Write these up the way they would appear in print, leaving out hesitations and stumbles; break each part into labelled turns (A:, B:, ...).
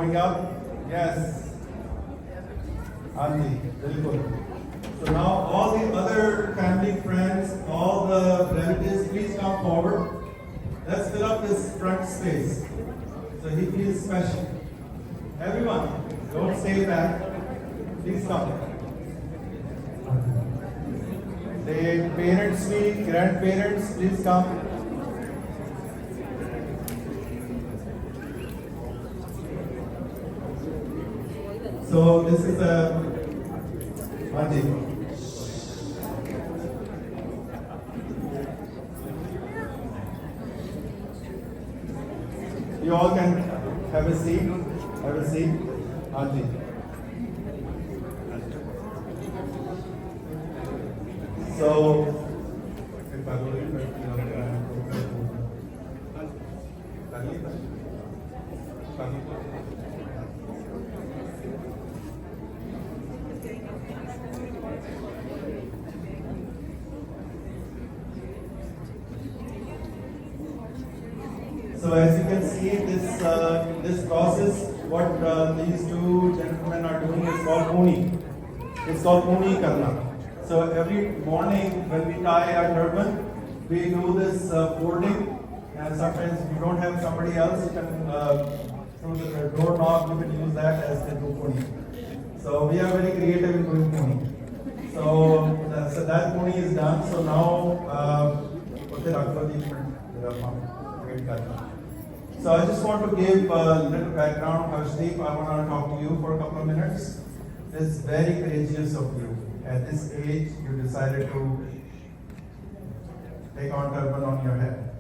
A: going up? Yes. Auntie, very good. So now all the other family, friends, all the relatives, please come forward. Let's fill up this front space so he feels special. Everyone, don't stay back. Please come. The parents, please, grandparents, please come. So this is a Auntie. You all can have a seat. Have a seat. Auntie. So, so as you can see, this process, what these two gentlemen are doing is called Puni. It's called Puni Karna. So every morning when we tie our turban, we do this folding, and sometimes if you don't have somebody else, you can through the door knob, you can use that as the do Puni. So we are very creative in doing Puni. So that Puni is done. So now, so I just want to give a little background. Harshdeep, I want to talk to you for a couple of minutes. It's very courageous of you. At this age, you decided to take on turban on your head.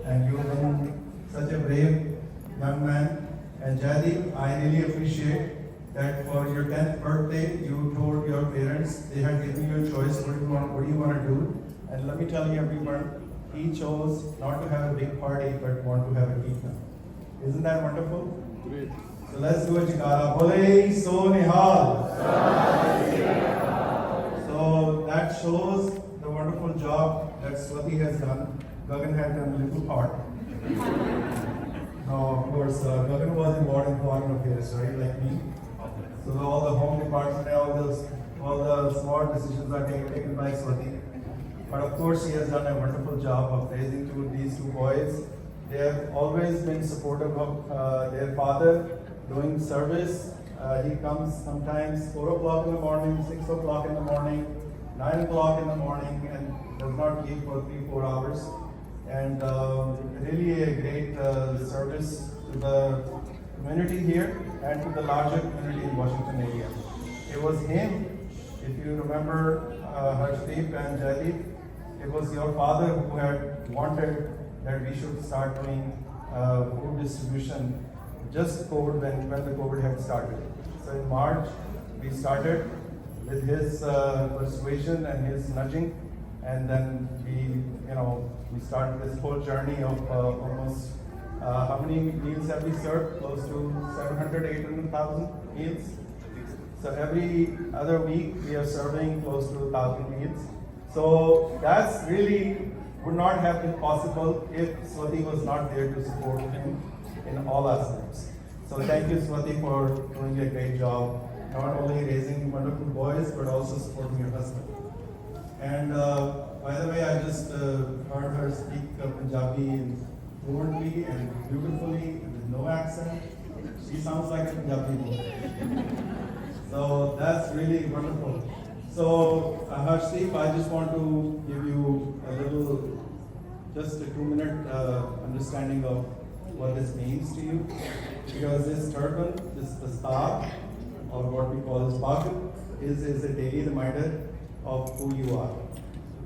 A: And you've been such a brave young man. And Jaideep, I really appreciate that for your 10th birthday, you told your parents, they had given you a choice, what do you want to do? And let me tell you everyone, he chose not to have a big party, but want to have a kirtan. Isn't that wonderful? Great. So let's do a jikara. Bole so nihal. So that shows the wonderful job that Swati has done. Gagan had done a little part. Now, of course, Gagan was involved in foreign affairs, right, like me. So all the home department, all the small decisions are taken by Swati. But of course, she has done a wonderful job of raising these two boys. They have always been supportive of their father doing service. He comes sometimes 4 o'clock in the morning, 6 o'clock in the morning, 9 o'clock in the morning, and does not leave for 3-4 hours. And really a great service to the community here and to the larger community in Washington area. It was him, if you remember Harshdeep and Jaideep, it was your father who had wanted that we should start doing food distribution just when the COVID had started. So in March, we started with his persuasion and his nudging, and then we started this whole journey of almost, how many meals have we served? Close to 700, 800,000 meals. So every other week, we are serving close to 1,000 meals. So that's really would not have been possible if Swati was not there to support him in all aspects. So thank you, Swati, for doing a great job, not only raising wonderful boys, but also supporting your husband. And by the way, I just heard her speak Punjabi fluently and beautifully with no accent. She sounds like a Punjabi woman. So that's really wonderful. So Harshdeep, I just want to give you a little, just a 2-minute understanding of what this means to you. Because this turban, this dastar, or what we call as pag, is a daily reminder of who you are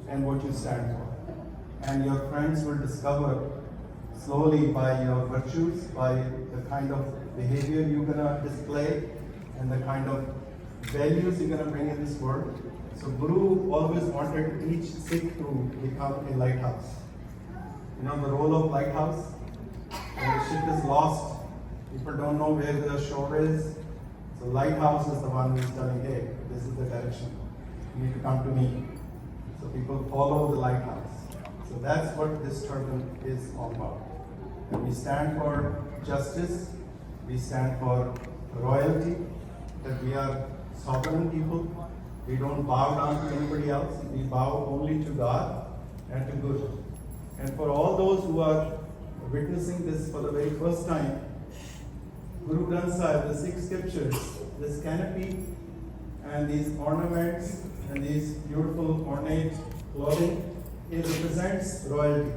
A: and what you stand for. And your friends will discover slowly by your virtues, by the kind of behavior you're gonna display, and the kind of values you're going to bring in this world. So Guru always wanted each Sikh to become a lighthouse. You know the role of lighthouse? When the ship is lost, people don't know where the shore is. So lighthouse is the one who's telling, hey, this is the direction. You need to come to me. So people follow the lighthouse. So that's what this turban is all about. And we stand for justice, We stand for royalty, that we are sovereign people. We don't bow down to anybody else. We bow only to God and to Guru. And for all those who are witnessing this for the very first time, Guru Granth Sahib, the 6 scriptures, this canopy and these ornaments and these beautiful ornate clothing, it represents royalty.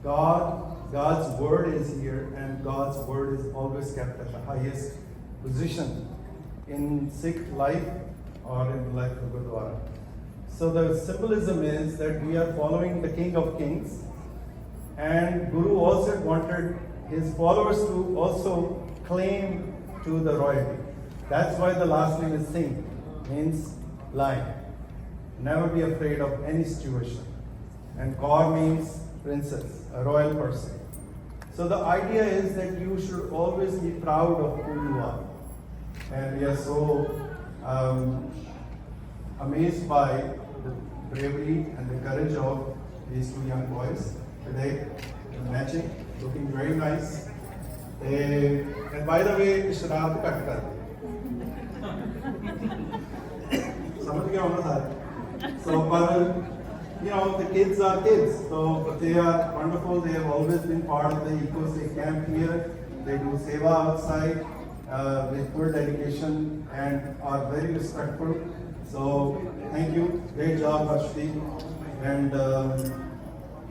A: God's word is here, and God's word is always kept at the highest position in Sikh life or in the life of Gurdwara. So the symbolism is that we are following the King of Kings, and Guru also wanted his followers to also claim to the royalty. That's why the last name is Singh, means lion. Never be afraid of any situation. And Kaur means princess, a royal person. So the idea is that you should always be proud of who you are. And we are so amazed by the bravery and the courage of these 2 young boys today. They're matching, looking very nice. And by the way, शराब cut कर समझ गया होना सारे. So, but you know, the kids are kids, so they are wonderful. They have always been part of the EcoSafe camp here. They do seva outside with full dedication and are very respectful. So thank you, great job, Harshdeep and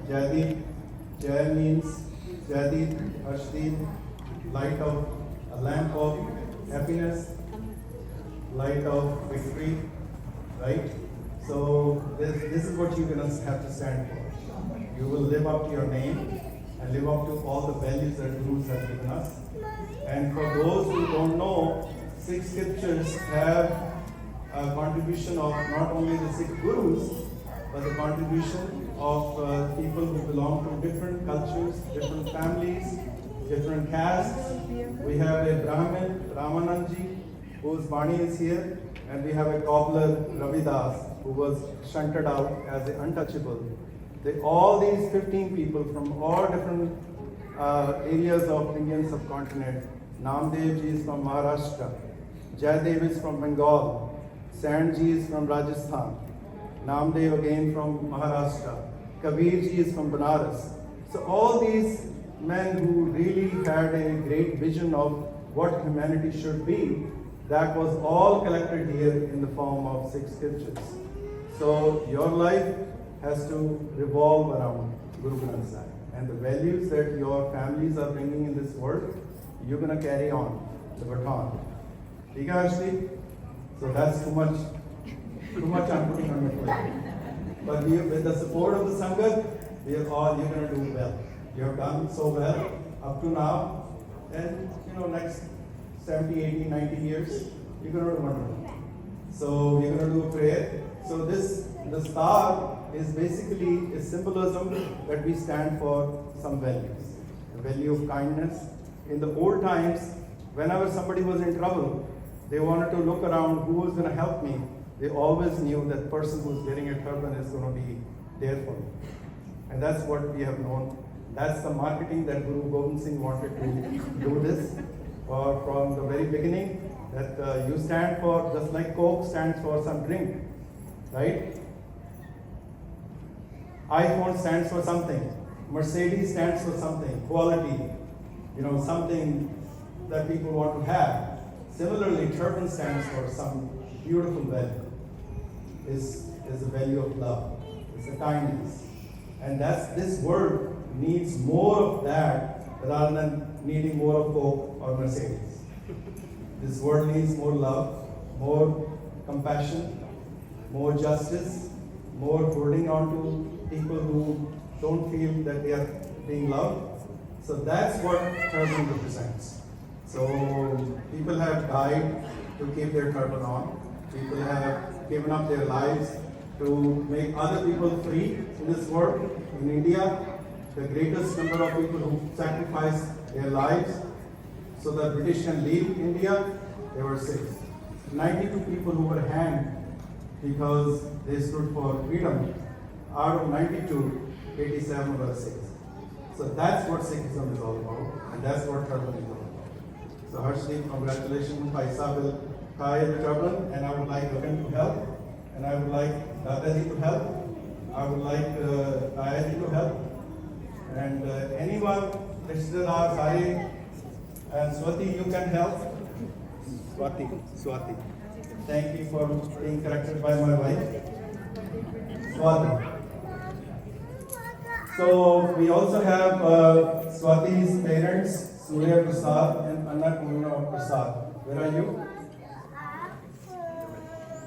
A: Jaideep. Jai means Jaideep, Harshdeep, light of a lamp of happiness, light of victory, right? So this is what you're going to have to stand for. You will live up to your name and live up to all the values that Gurus have given us. And for those who don't know, 6 scriptures have a contribution of not only the 6 Gurus, but the contribution of people who belong to different cultures, different families, different castes. We have a Brahmin, Ramananji, whose Bani is here, and we have a cobbler, Ravidas, who was shunted out as an untouchable. All these 15 people from all different areas of Indian subcontinent. Namdev ji is from Maharashtra, Jaidev is from Bengal, Sand ji is from Rajasthan, Namdev again from Maharashtra, Kabir ji is from Banaras. So all these men who really had a great vision of what humanity should be, that was all collected here in the form of 6 scriptures. So your life has to revolve around Guru Granth Sahib. And the values that your families are bringing in this world, you're going to carry on the baton. Okay, Harshdeep? So that's too much I'm putting on your plate. But with the support of the Sangat, you're going to do well. You have done so well up to now. And, next 70, 80, 90 years, you're going to do wonderful. So we're going to do a prayer. So the star is basically a symbolism that we stand for some values. The value of kindness. In the old times, whenever somebody was in trouble, they wanted to look around who was going to help me. They always knew that person who's wearing a turban is going to be there for me. And that's what we have known. That's the marketing that Guru Gobind Singh wanted to do this from the very beginning. That you stand for, just like Coke stands for some drink, right? iPhone stands for something. Mercedes stands for something, quality, something that people want to have. Similarly, turban stands for some beautiful value. Is the value of love. It's the kindness. And this world needs more of that rather than needing more of Coke or Mercedes. This world needs more love, more compassion, more justice, more holding on to people who don't feel that they are being loved. So that's what turban represents. So people have died to keep their turban on. People have given up their lives to make other people free in this world. In India, the greatest number of people who sacrificed their lives so that British can leave India, there were 6. 92 people who were hanged because they stood for freedom. Out of 92, 87 were Sikhs. So that's what Sikhism is all about, and that's what turban is all about. So Harshdeep, congratulations. Bhai Sahib will tie the turban, and I would like Gagan to help, and I would like Dadaji to help, I would like Ayaji to help, and anyone, Rishtedar, Sari, and Swati, you can help. Swati. Thank you for being corrected by my wife. Swati. So we also have Swati's parents, Surya Prasad and Annapurna Prasad. Where are you?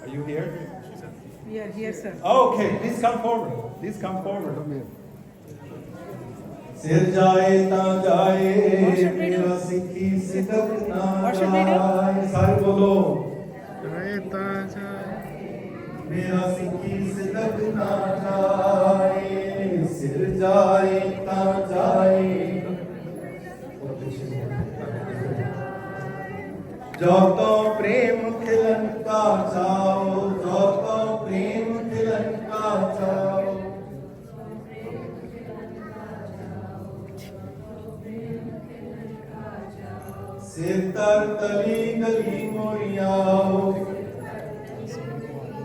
A: Are you here?
B: We are here, sir.
A: Oh, okay, please come forward. सिर जाए ता जाए मेरा सिक्की सिदक ना जाए सारे बोलो मेरा सिक्की सिदक ना जाए सिर जाए ता जाए जो तो प्रेम खिलन का चाओ जो तो प्रेम खिलन का चाओ सिरतर तली गली मोरियाओ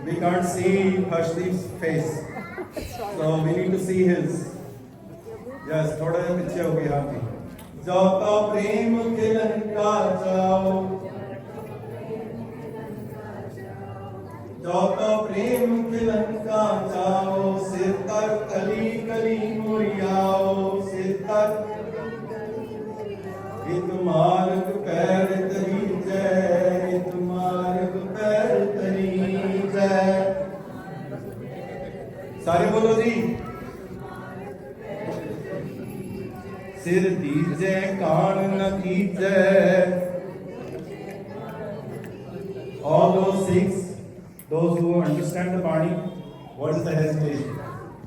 A: We can't see Harshdeep's face, so we need to see his. Yes, थोड़ा सा पीछे हो गया आपकी. जो तो प्रेम खिलन का चाओ, जो तो प्रेम खिलन का चाओ, सिरतर तली गली मोरियाओ, सिरतर इत मार्ग पैर तरी जय इत मार्ग पैर तरी जय सारे बोलो जी सिर दीजे कान न कीजे all those six those who understand the Bani what is the hesitation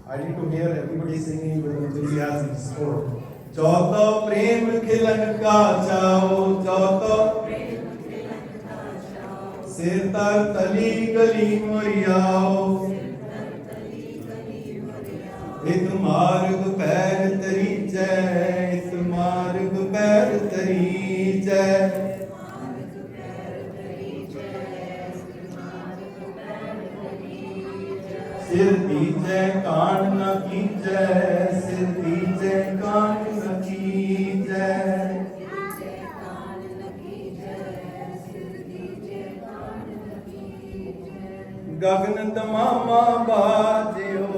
A: I need to hear everybody singing with enthusiasm support जो तो प्रेम खिलन का चाओ जो तो सिर तर तली गली मोरियाओ इत मार्ग पैर तरी जय इत मार्ग पैर तरी जय सिर दीजे कान न कीजे सिर दीजे कान न कीजे गगन तमामा बाजियो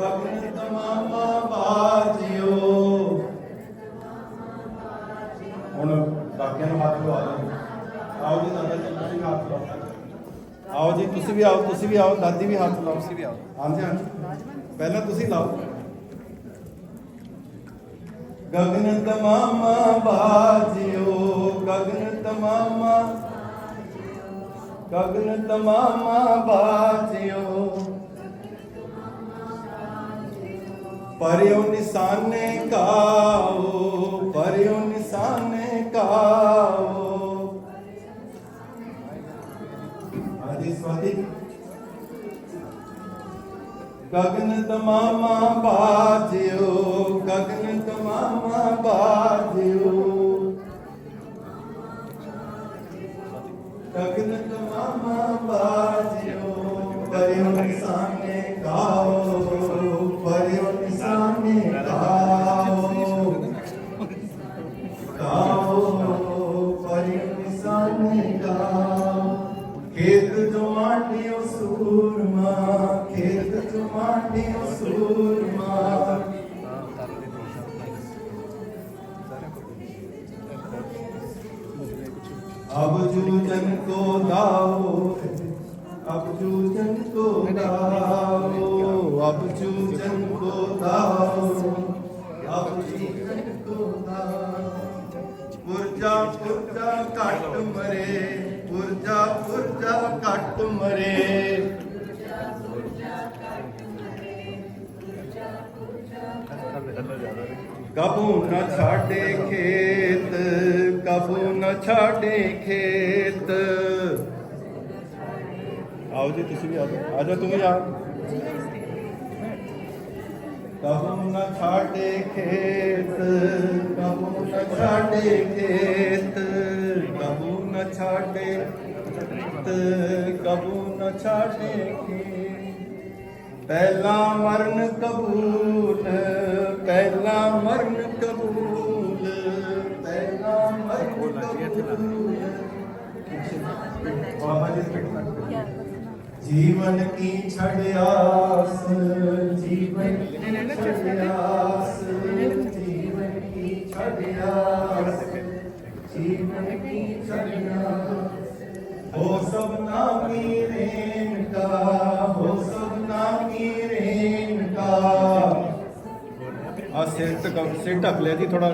A: गगन तमामा बाजियो ਹੁਣ ਬਾਕੀਆਂ ਨੂੰ ਹੱਥ ਲਵਾ ਲਓ ਆਓ ਜੀ ਦਾਦਾ ਜੀ ਤੁਸੀਂ ਹੱਥ ਲਾਓ आओ जी तुसी भी आओ दादी भी हाथ लाओ तुसी भी आओ हाँ जी पहले तुसी लाओ गगन तमामा बाजियो गगन तमामा बाजियो परियो निशाने काओ स्वाति गगन तमामा बाजियो गगन तमामा बाजियो गगन तमामा बाजियो परियो निशाने गाओ परियो निशाने गाओ परियो निशाने गाओ खेत जो माटियो सूरमा खेत जो माटियो सूरमा अब जूझन को दाओ अब जूझन को दाओ अब जूझन को दाओ अब जूझन को दाओ पुरजा पुरजा काट मरे पुरजा पुरजा काट मरे कबू न छाड़े खेत कबू न छाड़े खेत आओ जी तुम भी आ जाओ तुम भी आओ कबू न छाटे खेत, कबू न छाटे खेत, कबू न छाटे कबू न छाटे खेत। पहला मरण कबूल, पहला मरण कबूल, पहला मरण कबूल। जीवन की छड़यास, जीवन की छड़यास, जीवन की छड़यास, जीवन की छड़यास। हो सबना की रेन का, हो सबना की रेन का। सिर ढक लिया जी थोड़ा।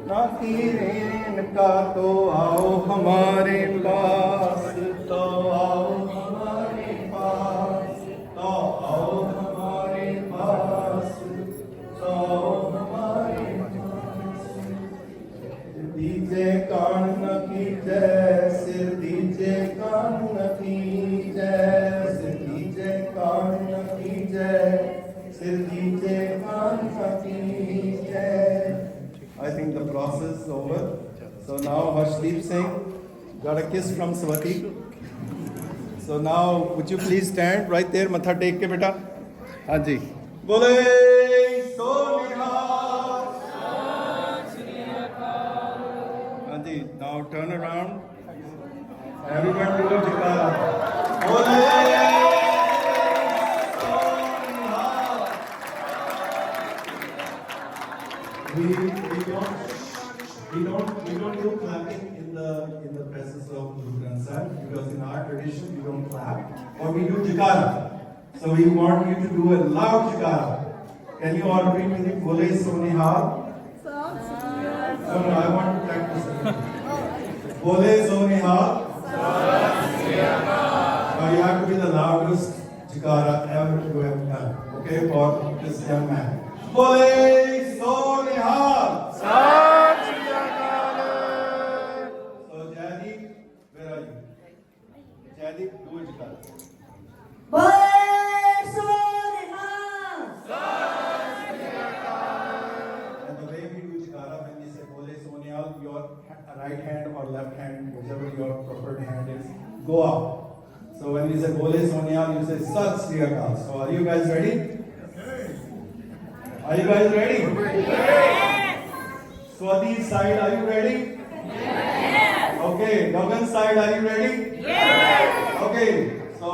A: ना की रेन का तो आओ हमारे पास, तो आओ हमारे पास, तो आओ हमारे पास, तो आओ हमारे पास। दीजे कान न की जय, सिर दीजे कान न की जय, सिर दीजे कान न की जय, सिर दीजे कान न की जय। I think the process is over. So now Harshdeep Singh got a kiss from Swati. So now would you please stand right there, matha tek ke beta. हाँ जी. बोले सो निहाल. हाँ जी. Now turn around. Everyone do jikara. बोले we don't do clapping in the presence of Guru Granth Sahib, because in our tradition we don't clap, or we do jikara. So we want you to do a loud jikara. Can you all repeat with me? Bole so nihal. No, I want to practice it. Bole so nihal. Now you have to be the loudest jikara ever you have done. Okay, for this young man. Bole so nihal. So Jaideep, where are you? Jaideep, do it jikara. And the way we do jikara, when we say Bole so nihal, your right hand or left hand, whichever your preferred hand is, go up. So when we say Bole so nihal, you say Sat Sri Akal. So are you guys ready? Are you guys ready? Yes. Swati's side, are you ready? Yes. Okay, Gagan's side, are you ready? Yes. Okay, so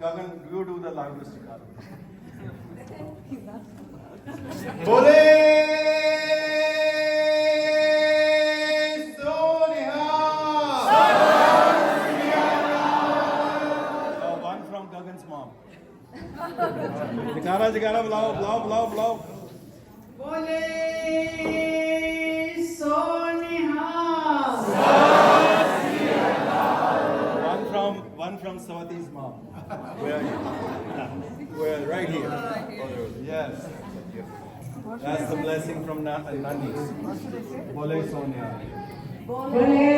A: Gagan, you do the loudest jikara. Bole so nihal. One from Gagan's mom. Jikara, jikara, blow, blow, blow, blow.
B: बोले सो निहाल.
A: One from Swati's mom. Where are you? Where? Right here. Yes. That's the blessing from Nani. Bole Sonia.
B: बोले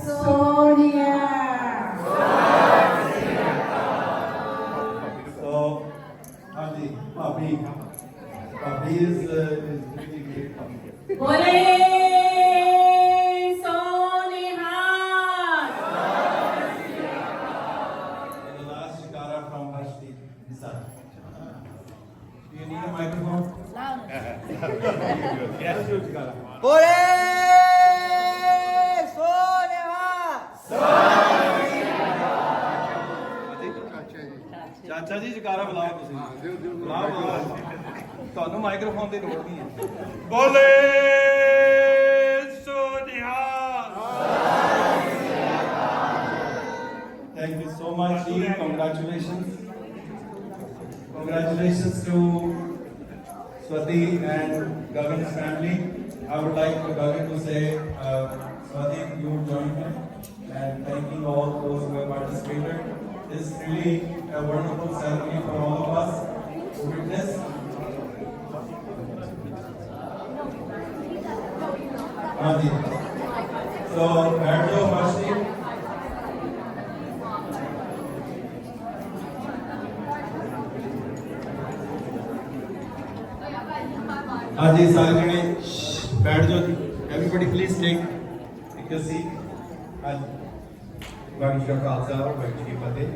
B: Sonia.
A: So, Adi, Papi. Papi is really great.
B: बोले सो निहाल.
A: And the last jikara from Harshdeep. Do you need a microphone? Yes, do jikara.
C: बोले सोनेहा.
A: ਚਾਚਾ ਜੀ ਜਕਾਰਾ ਬੁਲਾਓ ਤੁਸੀਂ ਬੁਲਾਓ ਬੁਲਾਓ ਤੁਹਾਨੂੰ ਮਾਈਕ੍ਰੋਫੋਨ ਦੀ ਲੋੜ ਨਹੀਂ ਹੈ ਬੋਲੇ Sonia thank you so much ਜੀ congratulations to Swati and Gagan's family. I would like Gagan to say Swati, you join me and thanking all those who have participated. It's really a wonderful ceremony for all of us to witness. So, Banjo Harshdeep. हाँ जी सारे जने बैठ जाओ जी। Everybody please take your seat। हाँ जी। वाहिगुरू जी का खालसा वाहिगुरू जी की फतेह।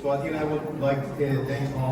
A: So I think I would like to thank all